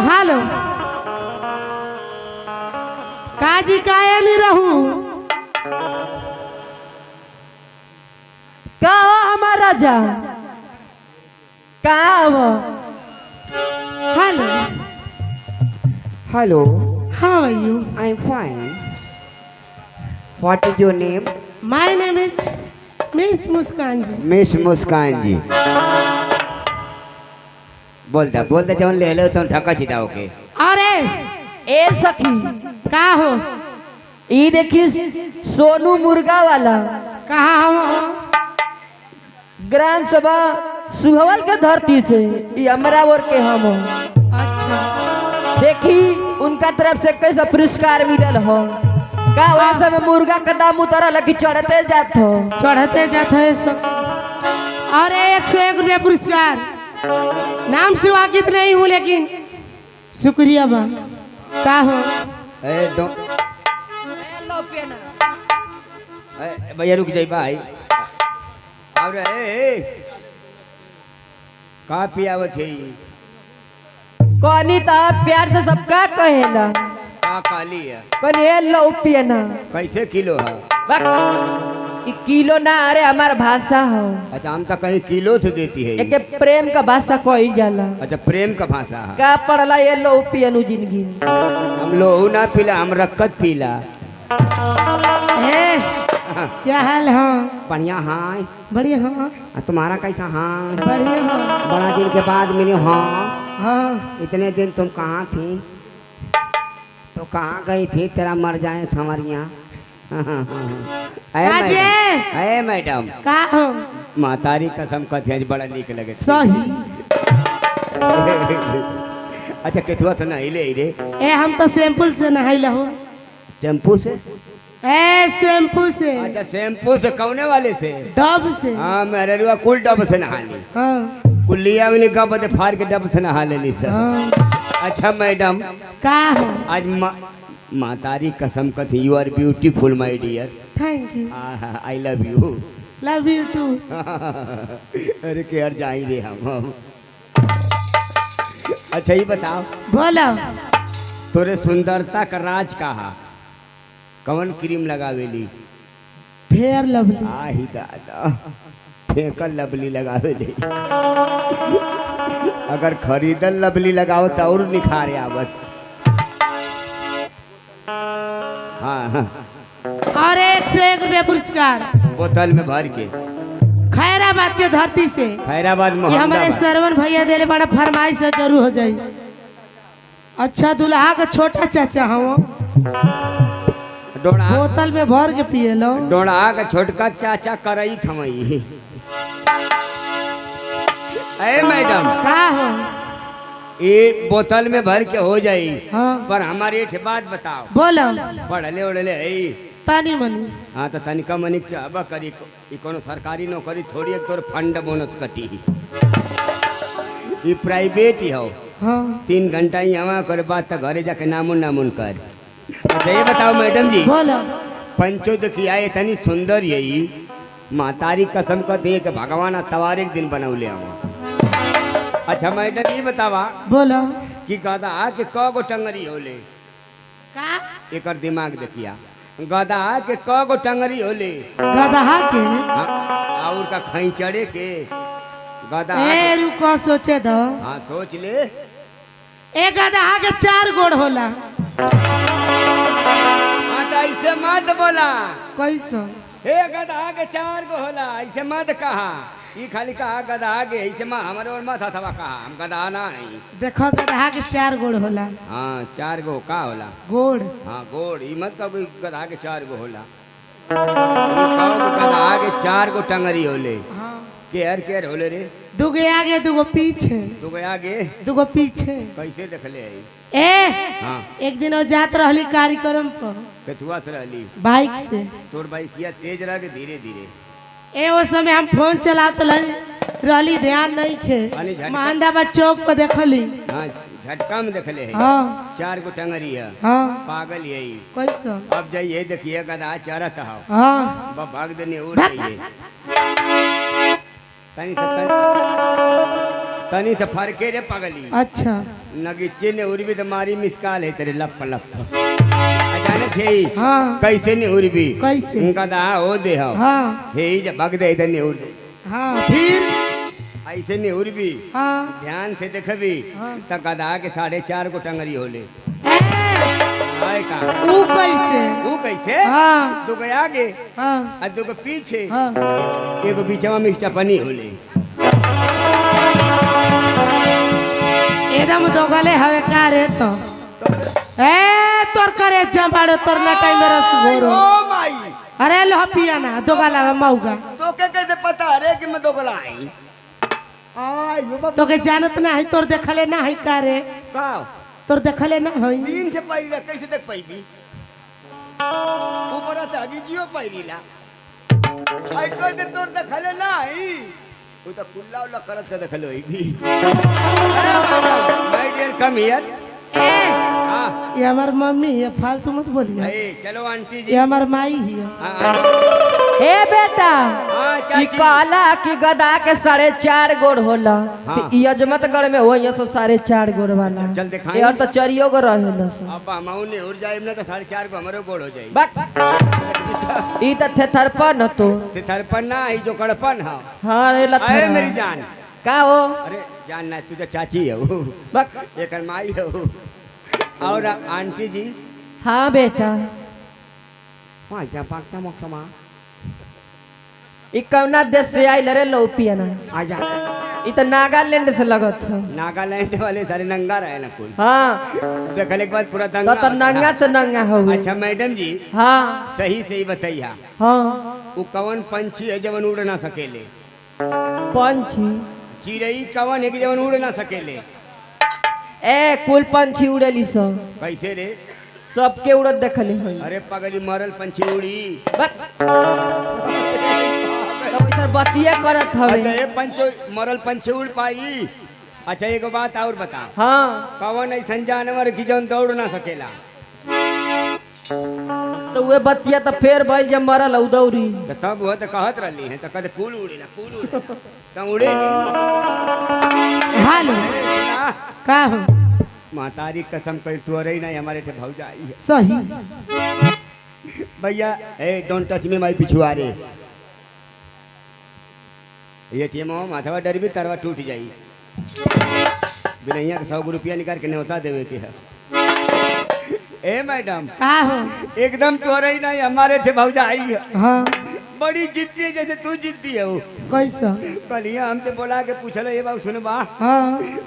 Hello काजी काहे नहीं रहू का हो हमार राजा कहाँ हो? Hello Hello, how are you I'm fine. What is your name? My name is miss Muskan ji Miss मुस्कान जी। बोलता जौन ले लो तुम ठका चिताओ के। अरे ए सखी का हो ई देखी सोनू मुर्गा वाला कहा हम ग्राम सभा सुहवल के धरती से ई हमरा ओर के हम हो। अच्छा देखी उनका तरफ से कैसा पुरस्कार मिलल हो का वैसे में मुर्गा का दाम उतरल कि चढ़ते जात हो। चढ़ते जाते है सब और 101 रुपया पुरस्कार नाम से वाकिफ नहीं हूँ लेकिन शुक्रिया बा का हो ए डो भैया रुक जाई भाई। और का पियावत है ई? कनी ता प्यार से सबका कहेला का काली है? कनी ए लो पियना कैसे किलो है? ई किलो ना अरे हमार भाषा हो। अच्छा हम तो कहीं किलो से देती है एके प्रेम का भाषा कही जाला। अच्छा प्रेम का भाषा है। का पड़ला ये लो पियनु जिंदगी हम लोहू ना पीला हम रक्कत पीला। ए, क्या हाल है बढ़िया हाँ। बढ़िया हाँ तुम्हारा कैसा हाँ? बढ़िया हाँ बड़ा दिन के बाद मिले हाँ। हाँ इतने दिन तुम कहाँ थी? तो कहाँ गई थी तेरा मर जाए संवरिया? अरे मैडम का हो मातारी कसम कथे बड़ा नीक लगे। सही अच्छा केतुआ से नहीं ले रे? ए हम तो सैंपल से नहाइल हो टेम्पू से? ए शैम्पू से अच्छा शैम्पू से कौने वाले से? डब से हाँ मेरे रुआ कुल डब से नहा ली। हाँ कुलिया में का बदे फाड़ के डब से नहा लेली सर। हाँ अच्छा मैडम का हो आज मातारी कसम कथी you are beautiful my dear. Thank you I love you. Love you too अरे केयर जाई रे हम। अच्छा ये बताओ बोलो तोरे सुंदरता का राज कहा? कौन क्रीम लगावेली? फेयर लवली आही दादा फेंकल लवली लगावेली। अगर खरीदल लवली लगाओ तो और निखारे आवत। हाँ हाँ और 101 रुपया पुरस्कार बोतल में भर के खैराबाद के धरती से खैराबाद ये हमारे मोहम्मदाबाद। सरवन भैया देले बड़ा फरमाइश है जरूर हो जाई। अच्छा दुल्हा का छोटा चाचा हम डोड़ा बोतल में भर के पिए लो डोड़ा का छोटका चाचा करई थमई। अरे मैडम का हो ये बोतल में भर के हो जाई हाँ पर हमारे एक बात बताओ। बोलो पढ़ले उड़ले है तानी मनी हाँ तो तनिका मनिक चाहबा करी ई कोनो सरकारी नौकरी थोड़ी एक तोर फंड बोनस कटी। ये प्राइवेट ही हो हाँ 3 घंटा ही हवा करे बाद तो घरे जाके नामुन नामुन कर। अच्छा ये बताओ मैडम जी बोलो पंचो किया इतनी सुंदर यही मातारी कसम का दे के भगवान तवार एक दिन बनौले हम। अच्छा मैडम ये बतावा बोलो कि गधा के कगो टंगरी होले? का एक दिमाग देखिया गधा के कगो टंगरी होले? गदहा के हाँ, और का खैचड़े के गधा ए रुको सोचे दो हाँ सोच ले। ए गदहा के 4 गोड़ होला हाँ तो ऐसे मत बोला। कैसो हे गधा के 4 गो होला ऐसे मत कहा। ये खाली कहा गधा के ऐसे माँ हमारे और माथा थवा कहा हम गधा ना नहीं। देखो गदहा के 4 गोड़ होला हाँ 4 गो का होला? गोड़ हाँ गोड़ ई मत कब गधा के 4 गो होला। गधा के 4 गो टंगरी होले हाँ केयर होले रे? 2 गो आगे 2 गो पीछे 2 गो आगे 2 गो पीछे। कैसे देखले है? ए हाँ एक दिन वो जात रहली कार्यक्रम पर कथुआ से रहली बाइक से तोर बाइक किया तेज रह के धीरे धीरे। ए वो समय हम फोन चलाते रहली ध्यान नहीं खे पानी झटका। महंदाबाद चौक पर देखली हाँ झटका में देखले है हाँ 4 गो टंगरी है हाँ पागल यही। कैसो अब जाइए देखिए गधा चरत हो हाँ भाग देने उड़ भाग, रही है। कहीं से तनी से फरके रे पगली अच्छा नगीचे ने उर्वी तो मारी मिसकाल है तेरे लप लप अचानक है हाँ कैसे ने उर्वी कैसे उनका दा हो दे हो हाँ हे जब भग दे इधर ने उड़ दे हाँ फिर ऐसे ने उर्वी हाँ ध्यान से देखबी हाँ। तक गधा के 4.5 को टंगरी होले ए, आए का ऊ कैसे वो कैसे हाँ दो के आगे हाँ और दो के पीछे हाँ एगो बीचवा में स्टपनी होले एकदम दोगले हवे का रे तो ए तोर करे जंबाड़ो तोर लटाई में रस घोरो ओ माई अरे लो पिया ना दोगला में मौगा तो के कैसे पता रे कि मैं दोगला आई आय यो बाबा तो के जानत ना है तोर देखले ना है का रे का तोर देखले ना है दिन से पहले कैसे देख पाईबी ऊपर से आगे जियो पहिरीला आई कोई दे तोर देखले ना आई तू तो कुल्ला उल्ला करत के देखले होई भी माय डियर कम हियर हां ये हमार मम्मी है फालतू मत बोलिए ए चलो आंटी ये जी हमार माई है हां हे बेटा हां ई चाची काला कि गधा के 4.5 गोड़ होला हाँ। तो ई अजमतगढ़ में होइए तो 4.5 गोड़ वाला चल दिखाई यार तो चरियो गो रहेला अब हम ने उड़ जाए ना तो 4.5 को हमरो गोड़ हो जाई बक ई त थे थरपन तो ते थरपन ना ही जो कड़पन हां हां रे लथ अरे मेरी जान का हो अरे जान ना तू तो चाची है वो बक एकर माई है वो और आंटी जी हां बेटा वहाँ जा पाकता मौसमा ई कौना देश से आइल रे लौपियाना आ जा ई त नागालैंड से लगत है नागालैंड वाले सारे नंगा रहे ना कुल हां देखने के बाद पूरा तो दंगा त नंगा से नंगा हो अच्छा मैडम जी हां सही सही बताइया हां वो कवन पंछी है जवन उड़ ना सकेले पंछी चिड़ई कवन है कि जवन उड़ ना सकेले ए कुल पंछी उड़ेली सब कैसे रे सबके उड़त देखले हई अरे पगली मरल पंछी उड़ी बक तो इधर बतिया करत अच्छा हवे ये पंछी मरल पंछी उड़ पाई अच्छा एक बात और बता हां कवन ऐसा जानवर की जवन दौड़ ना सकेला तो वे बतिया तो फेर भइल जब मरल उदौरी तो तब वो तो कहत रहली है तो कद कुल उड़ेला कुल उड़े तो उड़े हालो का हो मातारी कसम कर तू रही नहीं हमारे से भौजाई है सही भैया ए डोंट टच मी माय पिछुआरे ये टीमो माथवा डर भी तरवा टूट जाई बिनैया के 100 रुपया निकाल के न्योता देवे के है ए मैडम का हो एकदम तो रही नहीं हमारे से भौजाई है हाँ बड़ी जिद्दी है जैसे तू जिद्दी है वो कैसा कलिया हमसे बोला के पूछलो ये बाबू सुन बा हाँ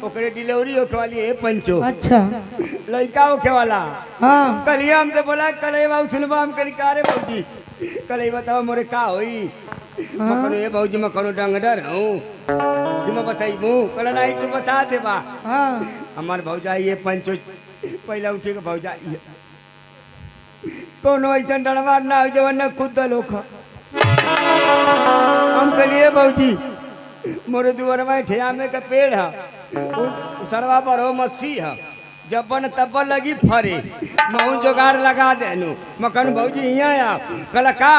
ओकरे डिलीवरी होके वाली है पंचो अच्छा लड़का होके वाला हाँ कलिया हमसे बोला कल ये बाबू सुन बा हम करी का रे बाबूजी कल ये बताओ मोरे का होई मकनो ये बाबूजी मकनो डंगडर हूँ कि मैं बताइबू कल नहीं तू बता दे बा हाँ हमार भौजाई ये पंचो पहला उठी के भौजाई है कोनो ऐसा डरवार ना हो जवन न खुद लोग हम कलिए बाबूजी मोरे दुआर में ठेयामे का पेड़ है सरवा पर हो मस्सी है जब बन तब लगी फरे महू जोगाड़ लगा देनु मकन भौजी यहाँ आ कल का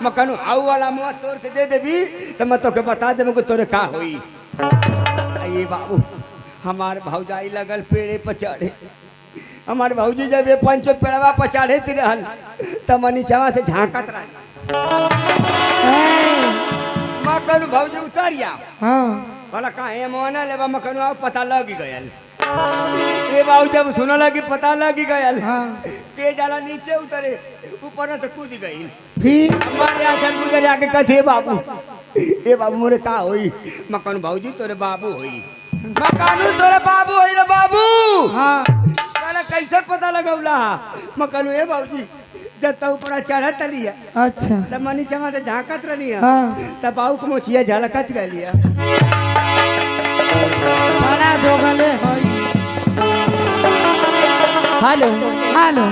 मकन आऊ वाला मुँह तोड़ के दे देवी तो मैं तो के बता देबू कि तोरे का होई ये बाबू हमार भौजाई लगल पेड़े पर चढ़े हमारे भौजी जब ये पंचो पेड़वा पर चढ़े ती रहल तब नीचवा से झांकत रह मकन भौजी उतरिया हाँ कहला काहे मोना लेबा मकन आओ पता लग गयल ये बाबू जब सुन लगी पता लग गयल हाँ के जाला नीचे उतरे ऊपर से कूद गई फिर हमारे आचर गुजर आके कथे बाबू ए बाबू मोरे का होई मकन भौजी तोरे बाबू होई मकानू तोरे बाबू होई रे बाबू हाँ कहला कैसे पता लगौला मकनू ए बाबूजी जब ऊपर चढ़त लिया अच्छा तब मनी चमा से झांकत रही हाँ तब बाबू को मोचिया झलकत रह लिया बड़ा दोगले होई हेलो हालो